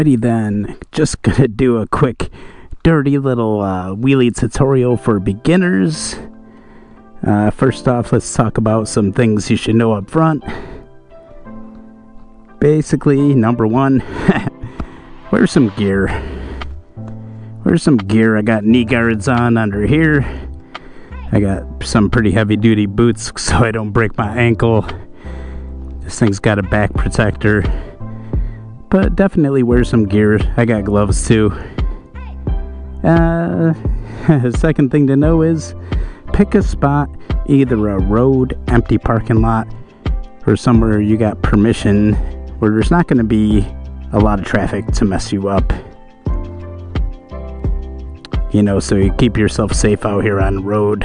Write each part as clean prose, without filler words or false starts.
Alrighty then, just gonna do a quick dirty little wheelie tutorial for beginners. First off, let's talk about some things you should know up front. Basically, number one, wear some gear. Wear some gear. I got knee guards on under here. I got some pretty heavy duty boots so I don't break my ankle. This thing's got a back protector. But definitely wear some gear. I got gloves too. Second thing to know is pick a spot, either a road, empty parking lot, or somewhere you got permission where there's not going to be a lot of traffic to mess you up. You know, so you keep yourself safe out here on the road.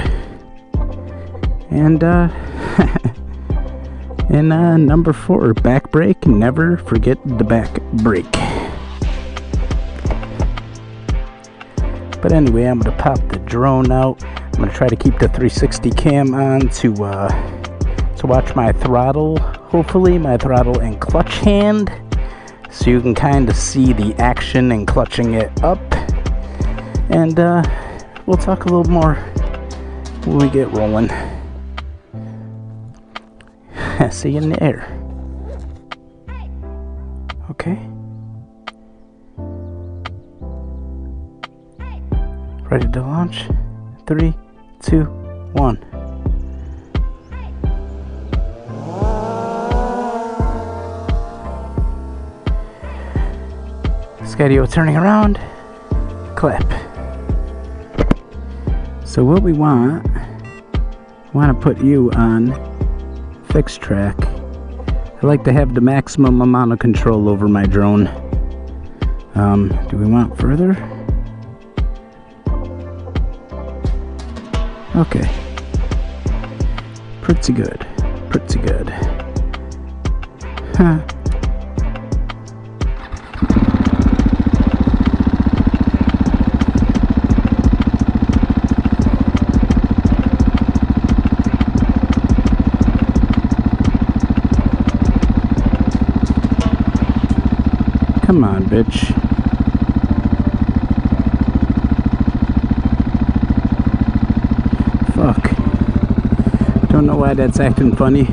And number 4, back brake. Never forget the back brake. But anyway, I'm gonna pop the drone out. I'm gonna try to keep the 360 cam on to watch my throttle. Hopefully, my throttle and clutch hand, so you can kind of see the action and clutching it up. And we'll talk a little more when we get rolling. See you in the air. Okay. Ready to launch? 3, 2, 1. Skydio turning around. Clap. So what we want to put you on fixed track. I like to have the maximum amount of control over my drone. Do we want further? Okay. Pretty good. Pretty good. Huh. Come on, bitch. Fuck. Don't know why that's acting funny.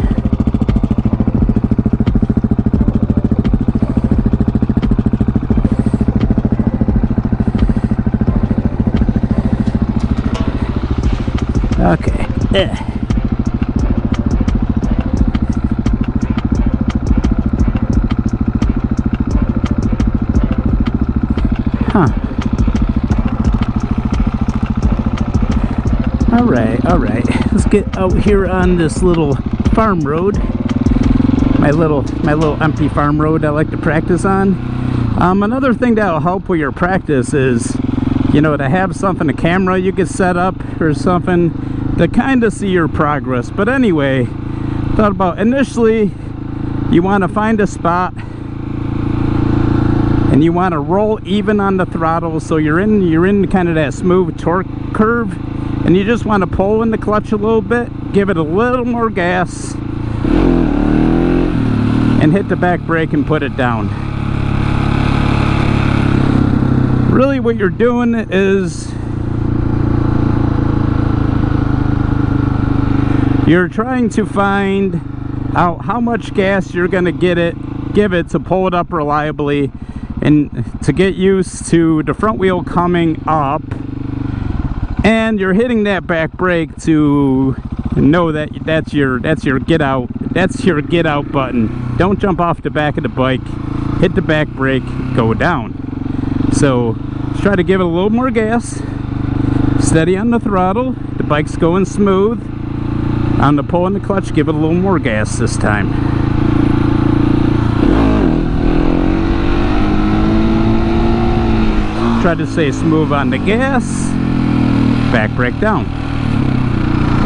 Okay. Huh. Alright. Let's get out here on this little farm road. My little empty farm road I like to practice on. Another thing that'll help with your practice is, you know, to have something, a camera you can set up or something to kind of see your progress. But anyway, thought about initially you want to find a spot and you want to roll even on the throttle, so you're in kind of that smooth torque curve, and you just want to pull in the clutch a little bit, give it a little more gas, and hit the back brake and put it down. Really what you're doing is you're trying to find out how much gas you're going to give it to pull it up reliably, and to get used to the front wheel coming up, and you're hitting that back brake to know that that's your get out button. Don't jump off the back of the bike, hit the back brake, go down. So let's try to give it a little more gas, steady on the throttle, the bike's going smooth. On the pull and the clutch, give it a little more gas this time. Try to stay smooth on the gas. Back brake down.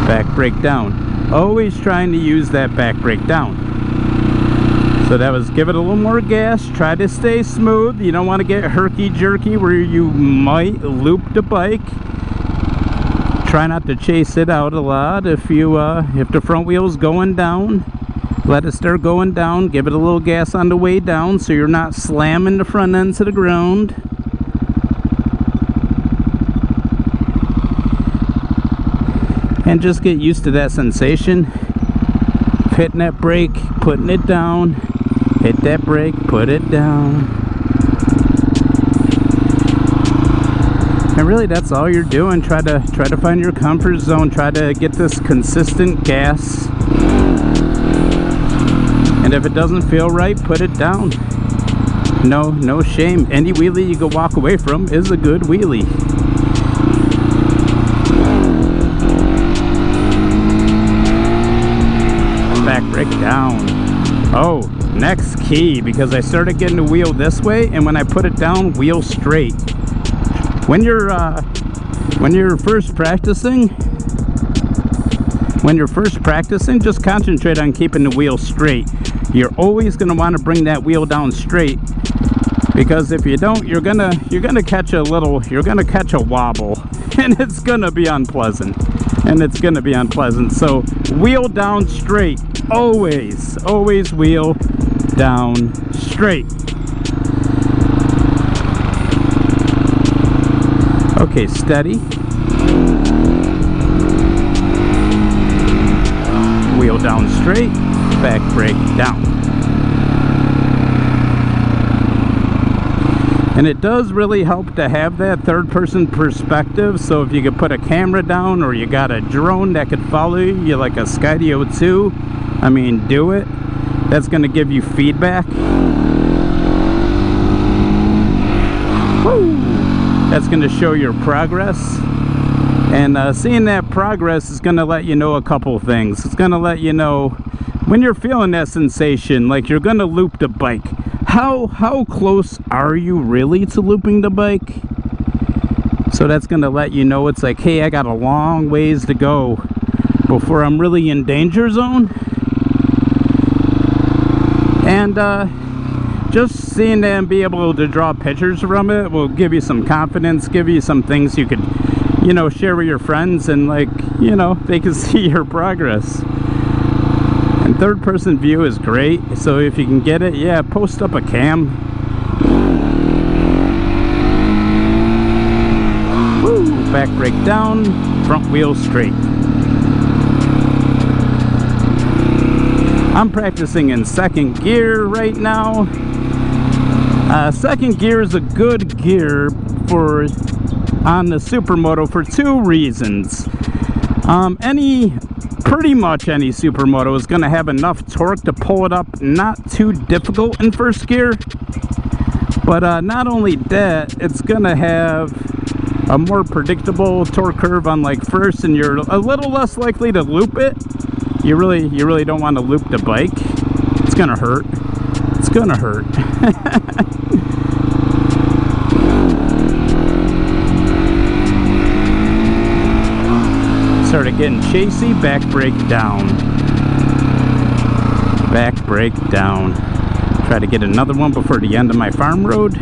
Back brake down. Always trying to use that back brake down. So that was, give it a little more gas. Try to stay smooth. You don't want to get herky-jerky where you might loop the bike. Try not to chase it out a lot if the front wheel's going down. Let it start going down. Give it a little gas on the way down so you're not slamming the front end to the ground. And just get used to that sensation. Hitting that brake, putting it down. Hit that brake, put it down. And really that's all you're doing. Try to find your comfort zone. Try to get this consistent gas. And if it doesn't feel right, put it down. No shame. Any wheelie you can walk away from is a good wheelie. Back brake down. Oh, next key, because I started getting the wheel this way, and when I put it down, wheel straight. When you're first practicing, just concentrate on keeping the wheel straight. You're always going to want to bring that wheel down straight, because if you don't, you're gonna catch a wobble, and it's gonna be unpleasant. So wheel down straight. Always wheel down straight. Okay, steady. Wheel down straight, back brake down. And it does really help to have that third-person perspective. So if you could put a camera down, or you got a drone that could follow you like a Skydio 2, I mean, do it. That's going to give you feedback. Woo! That's going to show your progress. And seeing that progress is going to let you know a couple things. It's going to let you know when you're feeling that sensation, like you're going to loop the bike. How close are you really to looping the bike? So that's going to let you know it's like, hey, I got a long ways to go before I'm really in danger zone. And just seeing that and be able to draw pictures from it will give you some confidence, give you some things you could, share with your friends, and they can see your progress. And third-person view is great, so if you can get it, yeah, post up a cam. Woo! Back brake down, front wheel straight. I'm practicing in second gear right now. Second gear is a good gear on the Supermoto for two reasons. Pretty much any Supermoto is going to have enough torque to pull it up not too difficult in first gear. But not only that, it's going to have a more predictable torque curve on like first, and you're a little less likely to loop it. You really don't want to loop the bike. It's going to hurt. It's going to hurt. Started getting chasey, back brake down. Back brake down. Try to get another one before the end of my farm road.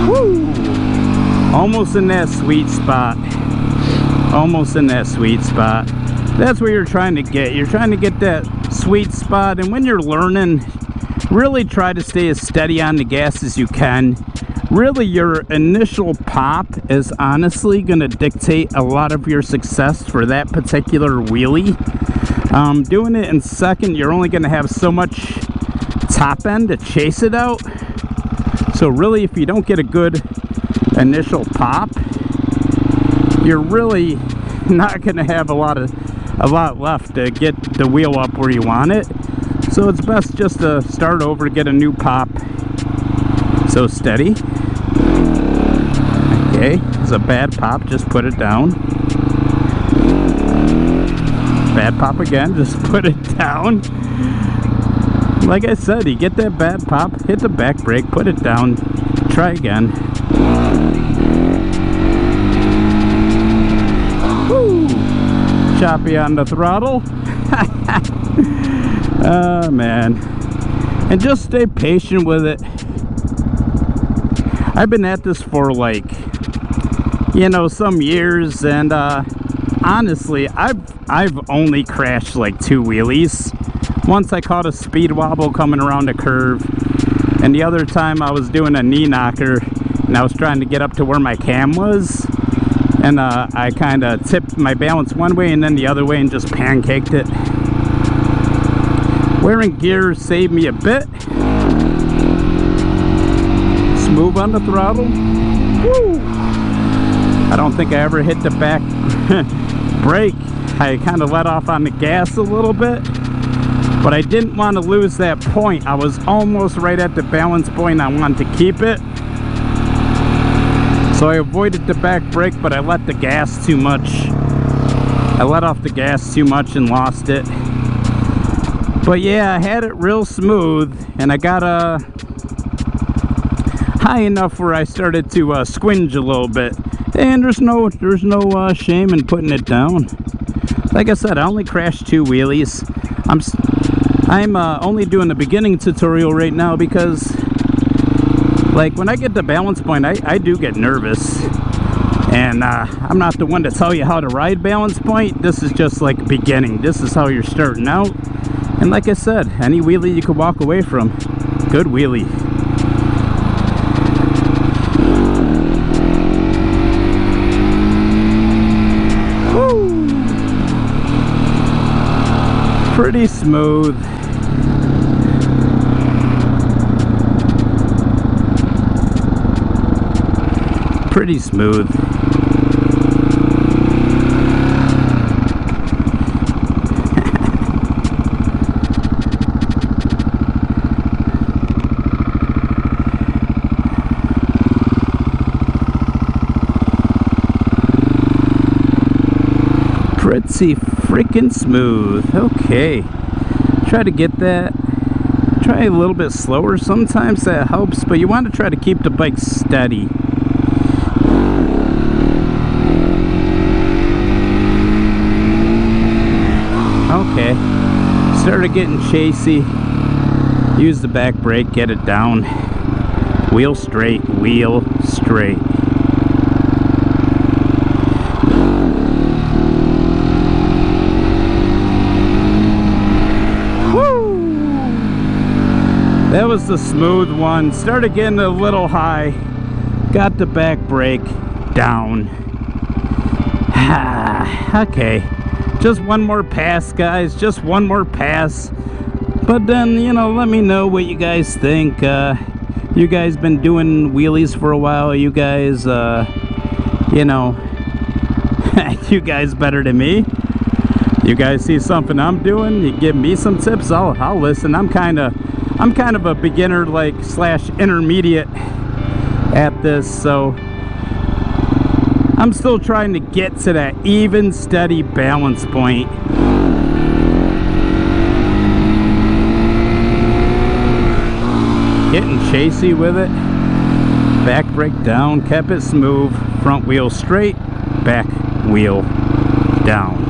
Woo! Almost in that sweet spot. Almost in that sweet spot. That's where you're trying to get. You're trying to get that sweet spot, and when you're learning, really try to stay as steady on the gas as you can. Really, your initial pop is honestly going to dictate a lot of your success for that particular wheelie. Doing it in second, you're only going to have so much top end to chase it out. So really, if you don't get a good initial pop, you're really not going to have a lot left to get the wheel up where you want it. So it's best just to start over, get a new pop. So steady. Okay, it's a bad pop, just put it down. Bad pop again, just put it down. Like I said, you get that bad pop, hit the back brake, put it down, try again. Woo! Choppy on the throttle. Oh man. And just stay patient with it. I've been at this for like, some years, and honestly, I've only crashed like 2 wheelies. Once I caught a speed wobble coming around a curve, and the other time I was doing a knee knocker and I was trying to get up to where my cam was, and I kind of tipped my balance one way and then the other way and just pancaked it. Wearing gear saved me a bit. Smooth on the throttle. Woo! I don't think I ever hit the back brake. I kind of let off on the gas a little bit, but I didn't want to lose that point. I was almost right at the balance point. I wanted to keep it, so I avoided the back brake, but I let the gas too much. I let off the gas too much and lost it. But yeah, I had it real smooth, and I got high enough where I started to squinge a little bit. And there's no shame in putting it down. Like I said, I only crashed 2 wheelies. I'm only doing the beginning tutorial right now because, like, when I get the balance point, I do get nervous. And I'm not the one to tell you how to ride balance point. This is just like beginning. This is how you're starting out. And like I said, any wheelie you could walk away from, good wheelie. Woo! Pretty smooth. Pretty smooth. Pretty freaking smooth. Okay, try to get that. Try a little bit slower. Sometimes that helps, but you want to try to keep the bike steady. Okay, started getting chasey. Use the back brake, get it down. Wheel straight, wheel straight. That was the smooth one. Started getting a little high. Got the back brake down. Okay. Just one more pass, guys. Just one more pass. But then, you know, let me know what you guys think. You guys been doing wheelies for a while. You guys, you know, you guys better than me. You guys see something I'm doing, you give me some tips, I'll listen. I'm kind of a beginner, like, slash intermediate at this, so I'm still trying to get to that even, steady balance point. Getting chasey with it. Back brake down, kept it smooth. Front wheel straight, back wheel down.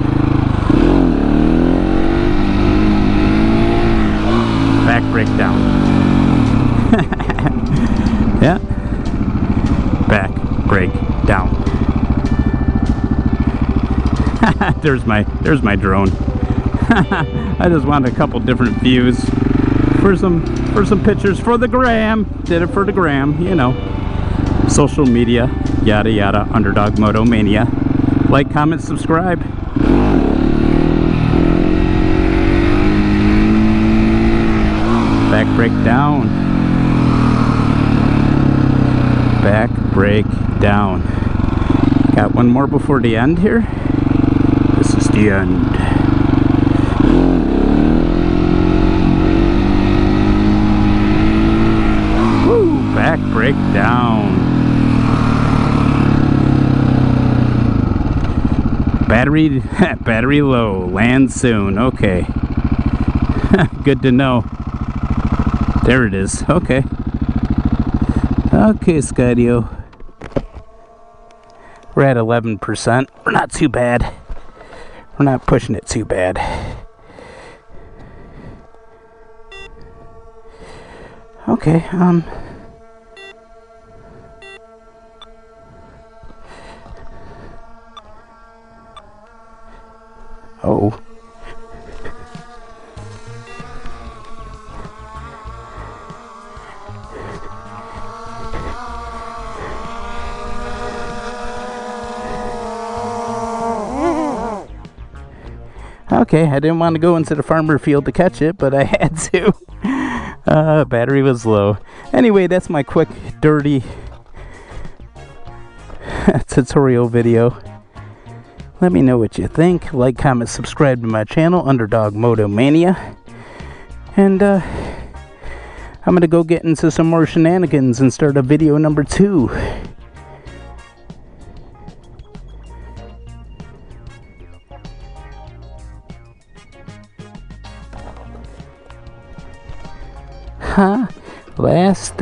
Back brake down. Yeah. Back brake down. there's my drone. I just wanted a couple different views for some pictures for the gram. Did it for the gram, you know. Social media, yada yada. Underdog, Moto, Mania. Like, comment, subscribe. Back brake down. Back brake down. Got one more before the end here. This is the end. Woo! Back brake down. Battery low. Land soon. Okay. Good to know. There it is. Okay. Okay, Skydio. We're at 11%. We're not too bad. We're not pushing it too bad. Okay, Oh. Okay, I didn't want to go into the farmer field to catch it, but I had to. Battery was low. Anyway, that's my quick, dirty tutorial video. Let me know what you think. Like, comment, subscribe to my channel, Underdog Moto Mania. And I'm gonna go get into some more shenanigans and start a video number 2. Last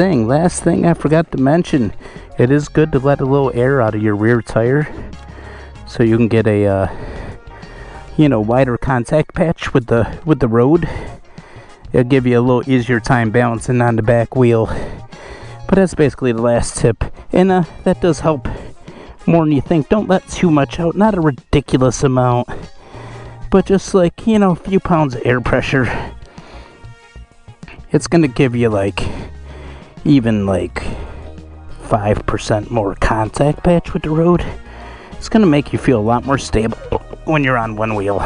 thing I forgot to mention. It is good to let a little air out of your rear tire so you can get a wider contact patch with the road. It'll give you a little easier time balancing on the back wheel. But that's basically the last tip, and that does help more than you think. Don't let too much out, not a ridiculous amount, but just like, a few pounds of air pressure. It's gonna give you even 5% more contact patch with the road. It's gonna make you feel a lot more stable when you're on one wheel.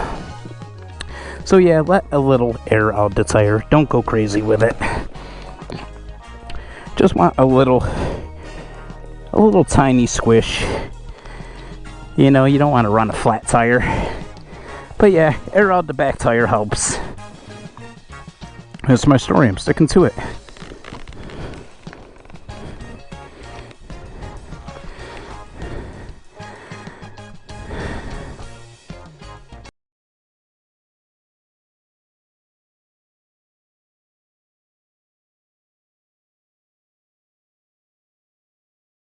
So yeah, let a little air out the tire. Don't go crazy with it. Just want a little tiny squish. You don't want to run a flat tire. But yeah, air out the back tire helps. That's my story. I'm sticking to it.